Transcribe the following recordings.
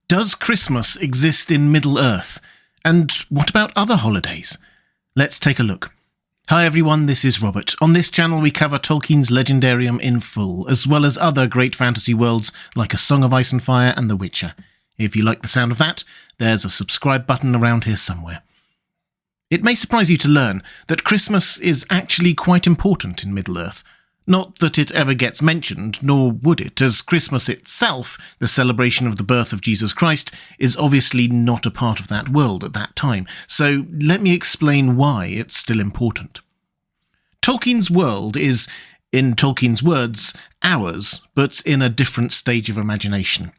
Does Christmas exist in Middle-earth? And what about other holidays? Let's take a look. Hi everyone, this is Robert. On this channel we cover Tolkien's Legendarium in full, as well as other great fantasy worlds like A Song of Ice and Fire and The Witcher. If you like the sound of that, there's a subscribe button around here somewhere. It may surprise you to learn that Christmas is actually quite important in Middle-earth. Not that it ever gets mentioned, nor would it, as Christmas itself, the celebration of the birth of Jesus Christ, is obviously not a part of that world at that time, so let me explain why it's still important. Tolkien's world is, in Tolkien's words, ours, but in a different stage of imagination.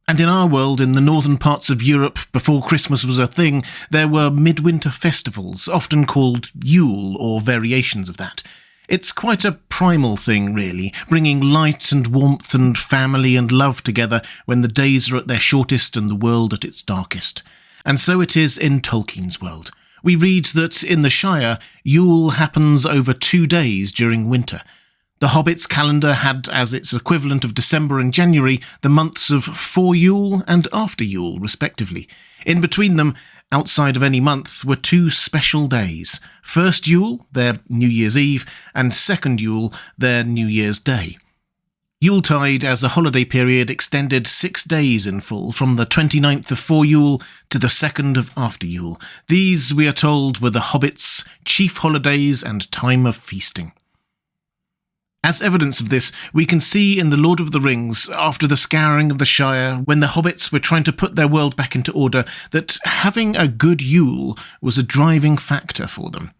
And in our world, in the northern parts of Europe, before Christmas was a thing, there were midwinter festivals, often called Yule or variations of that. It's quite a primal thing, really, bringing light and warmth and family and love together when the days are at their shortest and the world at its darkest. And so it is in Tolkien's world. We read that in the Shire, Yule happens over 2 days during winter. The Hobbit's calendar had as its equivalent of December and January the months of Fore Yule and After Yule, respectively. In between them, outside of any month, were 2 special days. First Yule, their New Year's Eve, and Second Yule, their New Year's Day. Yuletide as a holiday period extended 6 days in full, from the 29th of Fore Yule to the 2nd of After Yule. These, we are told, were the Hobbits' chief holidays and time of feasting. As evidence of this, we can see in The Lord of the Rings, after the scouring of the Shire, when the Hobbits were trying to put their world back into order, that having a good Yule was a driving factor for them.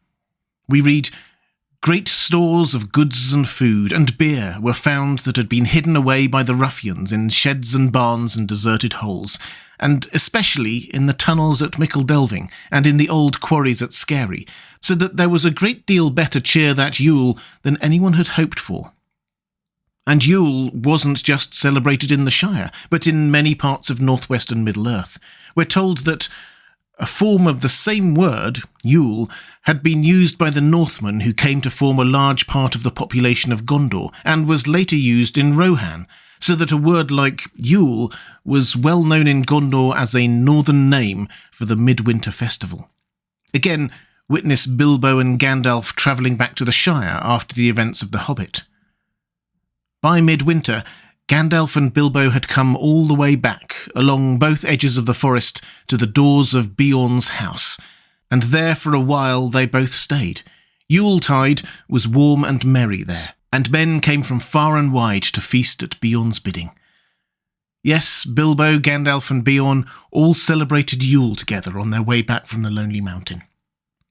We read, "Great stores of goods and food and beer were found that had been hidden away by the ruffians in sheds and barns and deserted holes, and especially in the tunnels at Mickledelving and in the old quarries at Skerry, so that there was a great deal better cheer that Yule than anyone had hoped for." And Yule wasn't just celebrated in the Shire, but in many parts of northwestern Middle-earth. We're told that a form of the same word, Yule, had been used by the Northmen who came to form a large part of the population of Gondor, and was later used in Rohan, so that a word like Yule was well known in Gondor as a northern name for the midwinter festival. Again, witness Bilbo and Gandalf travelling back to the Shire after the events of The Hobbit. By midwinter, Gandalf and Bilbo had come all the way back, along both edges of the forest, to the doors of Beorn's house, and there for a while they both stayed. Yuletide was warm and merry there, and men came from far and wide to feast at Beorn's bidding. Yes, Bilbo, Gandalf and Beorn all celebrated Yule together on their way back from the Lonely Mountain.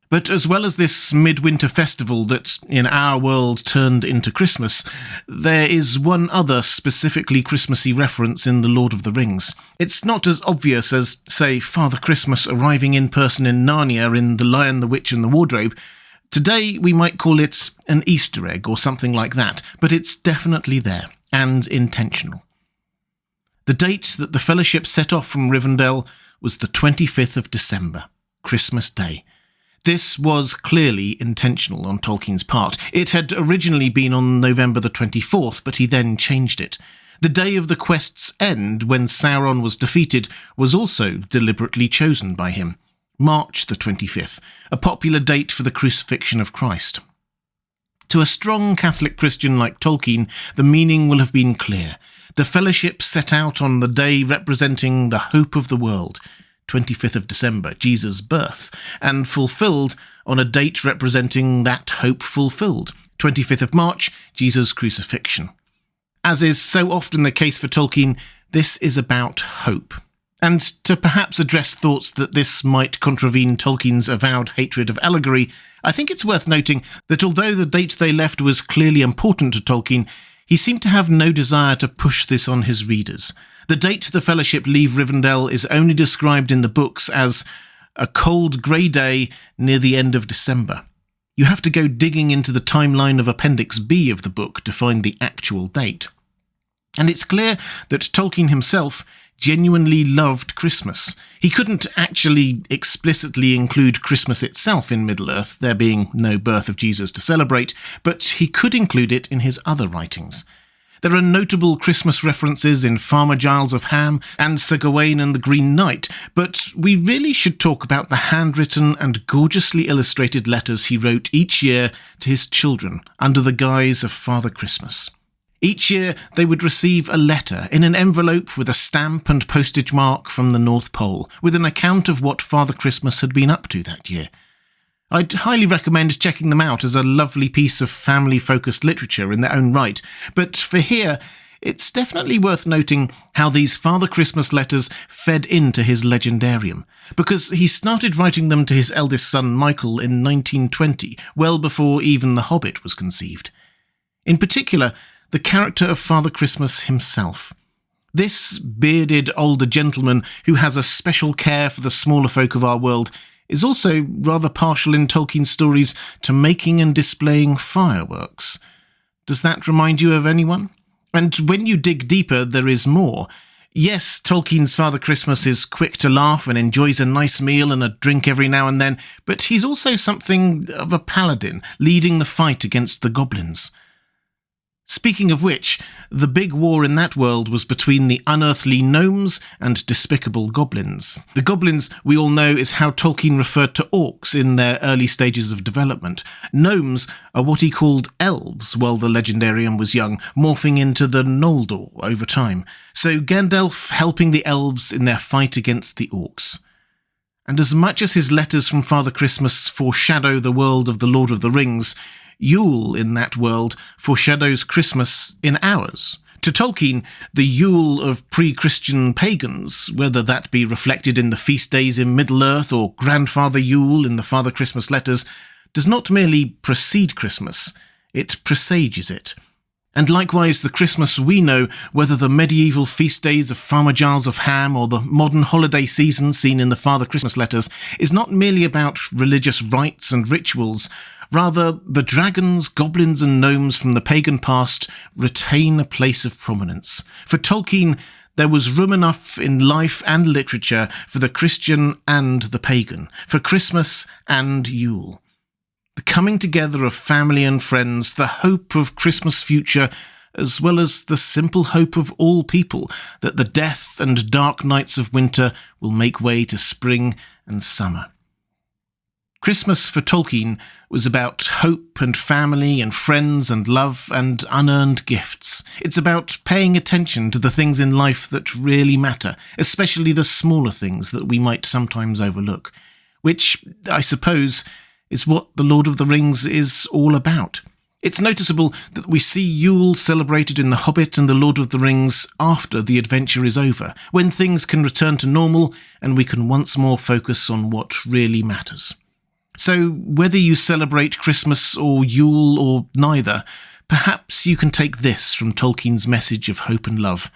But as well as this midwinter festival that, in our world, turned into Christmas, there is one other specifically Christmassy reference in The Lord of the Rings. It's not as obvious as, say, Father Christmas arriving in person in Narnia in The Lion, the Witch and the Wardrobe. Today we might call it an Easter egg or something like that, but it's definitely there, and intentional. The date that the Fellowship set off from Rivendell was the 25th of December, Christmas Day. This was clearly intentional on Tolkien's part. It had originally been on November the 24th, but he then changed it. The day of the quest's end, when Sauron was defeated, was also deliberately chosen by him. March the 25th, a popular date for the crucifixion of Christ. To a strong Catholic Christian like Tolkien, the meaning will have been clear. The Fellowship set out on the day representing the hope of the world, 25th of December, Jesus' birth, and fulfilled on a date representing that hope fulfilled, 25th of March, Jesus' crucifixion. As is so often the case for Tolkien, this is about hope. And to perhaps address thoughts that this might contravene Tolkien's avowed hatred of allegory, I think it's worth noting that although the date they left was clearly important to Tolkien, he seemed to have no desire to push this on his readers. The date the Fellowship leave Rivendell is only described in the books as a cold grey day near the end of December. You have to go digging into the timeline of Appendix B of the book to find the actual date. And it's clear that Tolkien himself genuinely loved Christmas. He couldn't actually explicitly include Christmas itself in Middle-earth, there being no birth of Jesus to celebrate, but he could include it in his other writings. There are notable Christmas references in Farmer Giles of Ham and Sir Gawain and the Green Knight, but we really should talk about the handwritten and gorgeously illustrated letters he wrote each year to his children under the guise of Father Christmas. Each year they would receive a letter in an envelope with a stamp and postage mark from the North Pole, with an account of what Father Christmas had been up to that year. I'd highly recommend checking them out as a lovely piece of family-focused literature in their own right, but for here, it's definitely worth noting how these Father Christmas letters fed into his legendarium, because he started writing them to his eldest son Michael in 1920, well before even The Hobbit was conceived. In particular, the character of Father Christmas himself. This bearded older gentleman who has a special care for the smaller folk of our world is also rather partial in Tolkien's stories to making and displaying fireworks. Does that remind you of anyone? And when you dig deeper, there is more. Yes, Tolkien's Father Christmas is quick to laugh and enjoys a nice meal and a drink every now and then, but he's also something of a paladin, leading the fight against the goblins. Speaking of which, the big war in that world was between the unearthly gnomes and despicable goblins. The goblins, we all know, is how Tolkien referred to orcs in their early stages of development. Gnomes are what he called elves while the legendarium was young, morphing into the Noldor over time. So Gandalf helping the elves in their fight against the orcs. And as much as his letters from Father Christmas foreshadow the world of the Lord of the Rings, Yule in that world foreshadows Christmas in ours. To Tolkien, the Yule of pre-Christian pagans, whether that be reflected in the feast days in Middle-earth or Grandfather Yule in the Father Christmas letters, does not merely precede Christmas, it presages it. And likewise, the Christmas we know, whether the medieval feast days of Farmer Giles of Ham or the modern holiday season seen in the Father Christmas letters, is not merely about religious rites and rituals. Rather, the dragons, goblins and gnomes from the pagan past retain a place of prominence. For Tolkien, there was room enough in life and literature for the Christian and the pagan, for Christmas and Yule. The coming together of family and friends, the hope of Christmas future, as well as the simple hope of all people that the death and dark nights of winter will make way to spring and summer. Christmas for Tolkien was about hope and family and friends and love and unearned gifts. It's about paying attention to the things in life that really matter, especially the smaller things that we might sometimes overlook, which, I suppose, is what The Lord of the Rings is all about. It's noticeable that we see Yule celebrated in The Hobbit and The Lord of the Rings after the adventure is over, when things can return to normal and we can once more focus on what really matters. So, whether you celebrate Christmas or Yule or neither, perhaps you can take this from Tolkien's message of hope and love.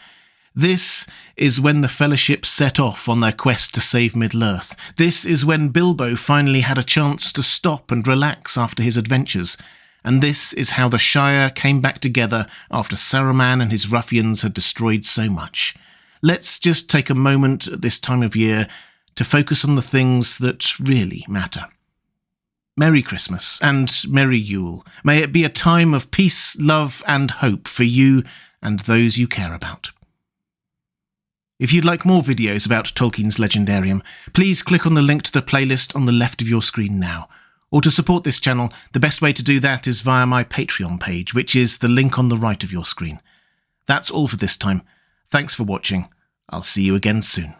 This is when the Fellowship set off on their quest to save Middle-earth. This is when Bilbo finally had a chance to stop and relax after his adventures. And this is how the Shire came back together after Saruman and his ruffians had destroyed so much. Let's just take a moment at this time of year to focus on the things that really matter. Merry Christmas and Merry Yule. May it be a time of peace, love and hope for you and those you care about. If you'd like more videos about Tolkien's Legendarium, please click on the link to the playlist on the left of your screen now. Or to support this channel, the best way to do that is via my Patreon page, which is the link on the right of your screen. That's all for this time. Thanks for watching. I'll see you again soon.